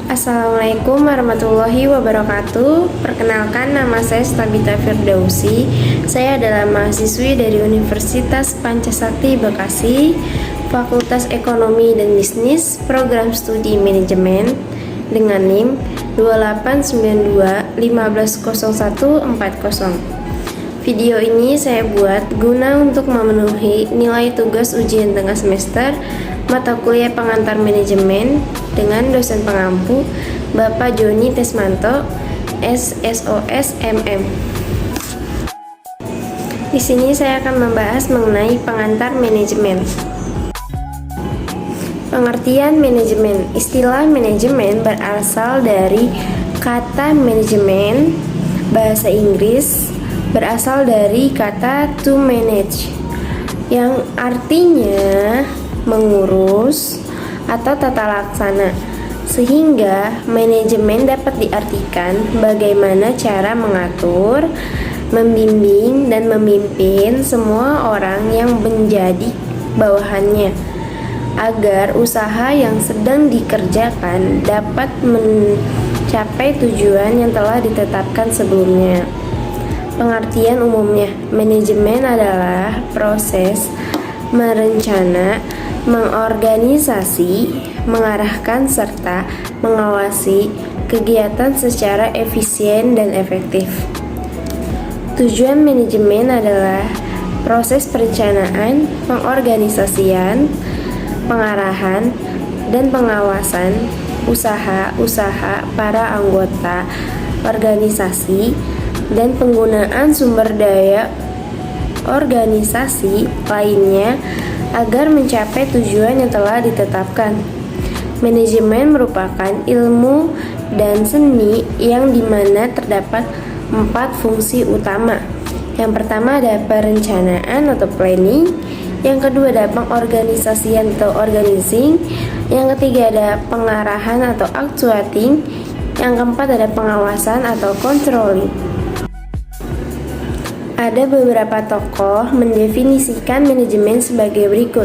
Assalamualaikum warahmatullahi wabarakatuh. Perkenalkan, nama saya Stabita Firdausi. Saya adalah mahasiswi dari Universitas Pancasakti Bekasi, Fakultas Ekonomi dan Bisnis, Program Studi Manajemen dengan NIM 2892 150140. Video ini saya buat guna untuk memenuhi nilai tugas ujian tengah semester mata kuliah pengantar manajemen dengan dosen pengampu Bapak Joni Tesmanto, SSOS MM. Di sini saya akan membahas mengenai pengantar manajemen. Pengertian manajemen. Istilah manajemen berasal dari kata manajemen, bahasa Inggris berasal dari kata to manage, yang artinya mengurus atau tata laksana, sehingga manajemen dapat diartikan bagaimana cara mengatur, membimbing, dan memimpin semua orang yang menjadi bawahannya agar usaha yang sedang dikerjakan dapat mencapai tujuan yang telah ditetapkan sebelumnya. Pengertian umumnya, manajemen adalah proses merencana, mengorganisasi, mengarahkan, serta mengawasi kegiatan secara efisien dan efektif. Tujuan manajemen adalah proses perencanaan, pengorganisasian, pengarahan, dan pengawasan usaha-usaha para anggota organisasi dan penggunaan sumber daya organisasi lainnya agar mencapai tujuan yang telah ditetapkan. Manajemen merupakan ilmu dan seni yang dimana terdapat 4 fungsi utama. Yang pertama ada perencanaan atau planning, yang kedua ada pengorganisasian atau organizing, yang ketiga ada pengarahan atau actuating, yang keempat ada pengawasan atau controlling. Ada beberapa tokoh mendefinisikan manajemen sebagai berikut.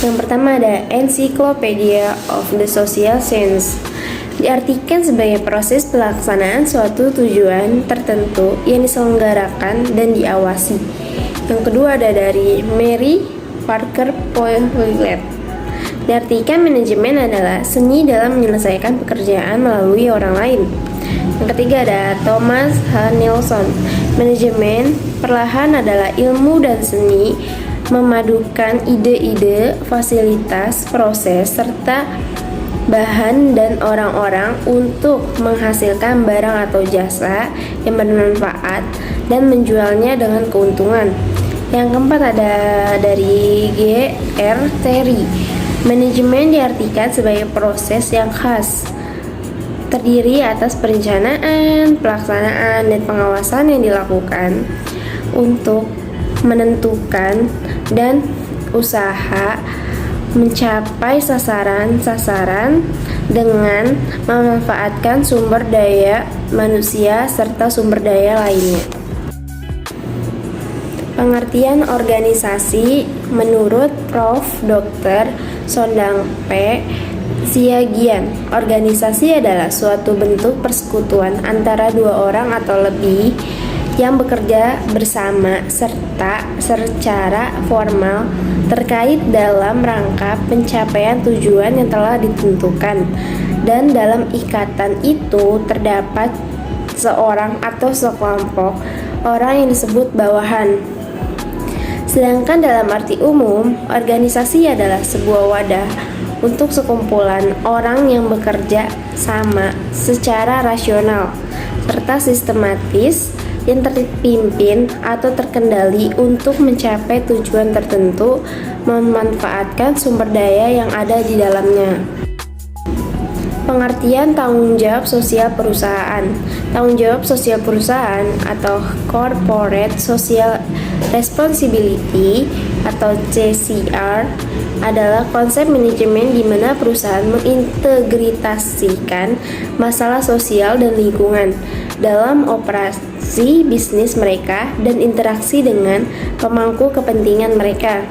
Yang pertama ada Encyclopedia of the Social Science. Diartikan sebagai proses pelaksanaan suatu tujuan tertentu yang diselenggarakan dan diawasi. Yang kedua ada dari Mary Parker Poilet. Diartikan manajemen adalah seni dalam menyelesaikan pekerjaan melalui orang lain. Yang ketiga ada Thomas H. Nelson. Manajemen perlahan adalah ilmu dan seni memadukan ide-ide, fasilitas, proses, serta bahan dan orang-orang untuk menghasilkan barang atau jasa yang bermanfaat dan menjualnya dengan keuntungan. Yang keempat ada dari G.R. Terry. Manajemen diartikan sebagai proses yang khas, terdiri atas perencanaan, pelaksanaan, dan pengawasan yang dilakukan untuk menentukan dan usaha mencapai sasaran-sasaran dengan memanfaatkan sumber daya manusia serta sumber daya lainnya. Pengertian organisasi menurut Prof. Dr. Sondang P. Siagian. Organisasi adalah suatu bentuk persekutuan antara dua orang atau lebih yang bekerja bersama serta secara formal terkait dalam rangka pencapaian tujuan yang telah ditentukan, dan dalam ikatan itu terdapat seorang atau sekelompok orang yang disebut bawahan. Sedangkan dalam arti umum, organisasi adalah sebuah wadah untuk sekumpulan orang yang bekerja sama secara rasional serta sistematis yang terpimpin atau terkendali untuk mencapai tujuan tertentu, memanfaatkan sumber daya yang ada di dalamnya. Pengertian tanggung jawab sosial perusahaan. Tanggung jawab sosial perusahaan atau Corporate Social Responsibility atau CSR adalah konsep manajemen di mana perusahaan mengintegrasikan masalah sosial dan lingkungan dalam operasi bisnis mereka dan interaksi dengan pemangku kepentingan mereka.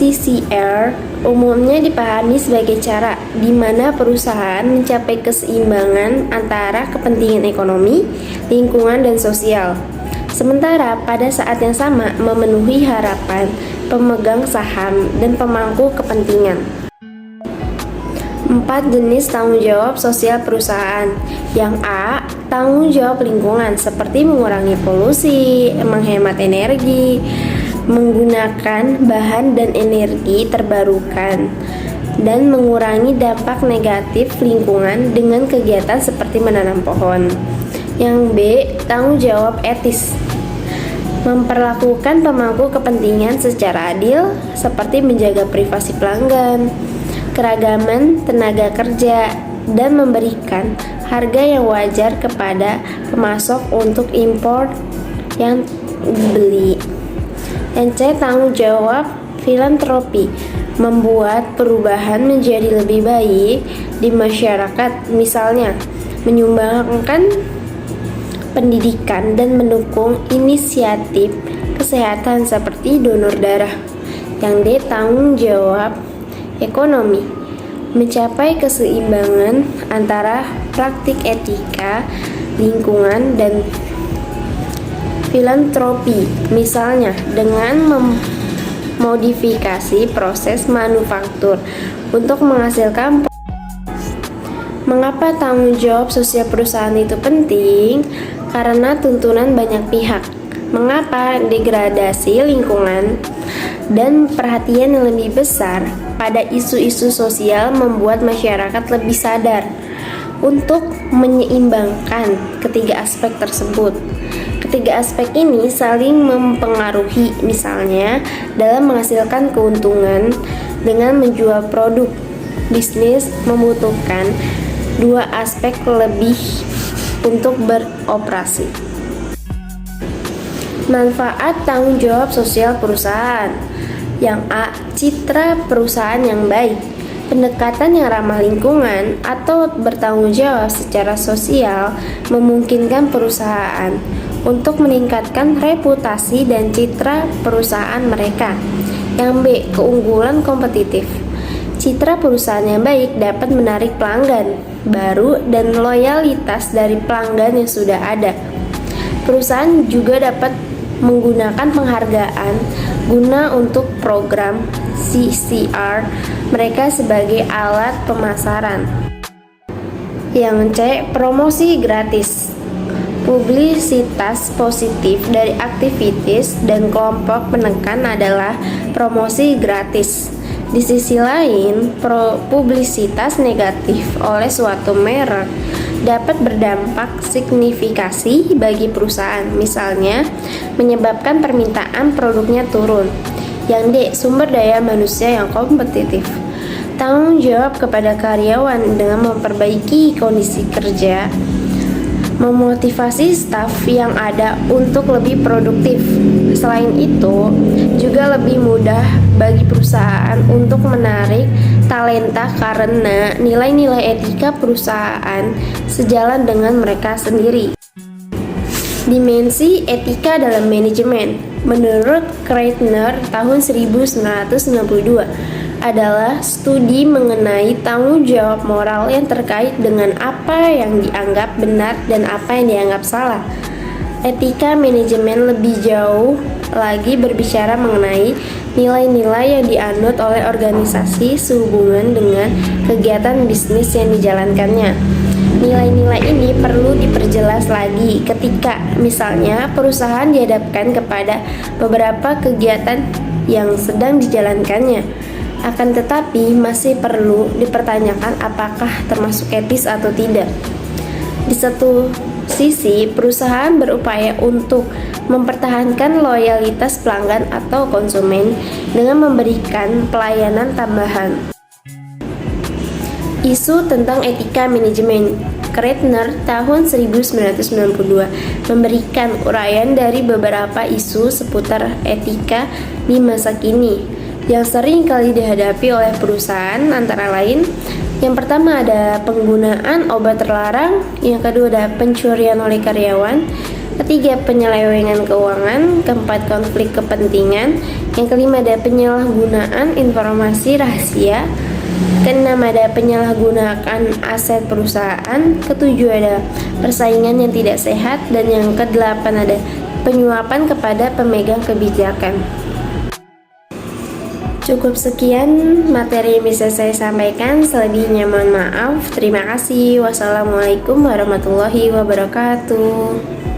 CCR umumnya dipahami sebagai cara di mana perusahaan mencapai keseimbangan antara kepentingan ekonomi, lingkungan, dan sosial. Sementara pada saat yang sama memenuhi harapan pemegang saham dan pemangku kepentingan. 4 jenis tanggung jawab sosial perusahaan. Yang A, tanggung jawab lingkungan seperti mengurangi polusi, menghemat energi, menggunakan bahan dan energi terbarukan, dan mengurangi dampak negatif lingkungan dengan kegiatan seperti menanam pohon. Yang B, tanggung jawab etis, memperlakukan pemangku kepentingan secara adil seperti menjaga privasi pelanggan, keragaman tenaga kerja, dan memberikan harga yang wajar kepada pemasok untuk impor yang dibeli. Yang C, tanggung jawab filantropi, membuat perubahan menjadi lebih baik di masyarakat, misalnya menyumbangkan pendidikan dan mendukung inisiatif kesehatan seperti donor darah. Yang D, tanggung jawab ekonomi, mencapai keseimbangan antara praktik etika, lingkungan, dan filantropi, misalnya dengan memodifikasi proses manufaktur untuk menghasilkan. Mengapa tanggung jawab sosial perusahaan itu penting? Karena tuntunan banyak pihak. Mengapa degradasi lingkungan dan perhatian yang lebih besar pada isu-isu sosial membuat masyarakat lebih sadar untuk menyeimbangkan ketiga aspek tersebut. Ketiga aspek ini saling mempengaruhi, misalnya dalam menghasilkan keuntungan dengan menjual produk. Bisnis membutuhkan dua aspek lebih untuk beroperasi. Manfaat tanggung jawab sosial perusahaan. Yang A, citra perusahaan yang baik, pendekatan yang ramah lingkungan atau bertanggung jawab secara sosial memungkinkan perusahaan untuk meningkatkan reputasi dan citra perusahaan mereka. Yang B, keunggulan kompetitif. Citra perusahaan yang baik dapat menarik pelanggan baru dan loyalitas dari pelanggan yang sudah ada. Perusahaan juga dapat menggunakan penghargaan guna untuk program CCR mereka sebagai alat pemasaran. Yang C, promosi gratis. Publisitas positif dari aktivitas dan kelompok penekan adalah promosi gratis. Di sisi lain, publisitas negatif oleh suatu merek dapat berdampak signifikasi bagi perusahaan, misalnya menyebabkan permintaan produknya turun. Yang D, sumber daya manusia yang kompetitif. Tanggung jawab kepada karyawan dengan memperbaiki kondisi kerja, memotivasi staf yang ada untuk lebih produktif. Selain itu, juga lebih mudah bagi perusahaan untuk menarik talenta karena nilai-nilai etika perusahaan sejalan dengan mereka sendiri. Dimensi etika dalam manajemen. Menurut Kreitner tahun 1992 adalah studi mengenai tanggung jawab moral yang terkait dengan apa yang dianggap benar dan apa yang dianggap salah. Etika manajemen lebih jauh lagi berbicara mengenai nilai-nilai yang dianut oleh organisasi sehubungan dengan kegiatan bisnis yang dijalankannya. Nilai-nilai ini perlu diperjelas lagi ketika misalnya perusahaan dihadapkan kepada beberapa kegiatan yang sedang dijalankannya. Akan tetapi masih perlu dipertanyakan apakah termasuk etis atau tidak. Di satu sisi, perusahaan berupaya untuk mempertahankan loyalitas pelanggan atau konsumen dengan memberikan pelayanan tambahan. Isu tentang etika manajemen. Kreitner tahun 1992 memberikan uraian dari beberapa isu seputar etika di masa kini yang sering kali dihadapi oleh perusahaan, antara lain yang pertama ada penggunaan obat terlarang, yang kedua ada pencurian oleh karyawan, ketiga penyelewengan keuangan, keempat konflik kepentingan, Yang kelima ada penyalahgunaan informasi rahasia. Keenam ada penyalahgunaan aset perusahaan. Ketujuh ada persaingan yang tidak sehat. Dan yang kedelapan ada penyuapan kepada pemegang kebijakan. Cukup sekian materi yang bisa saya sampaikan. Selebihnya mohon maaf. Terima kasih. Wassalamualaikum warahmatullahi wabarakatuh.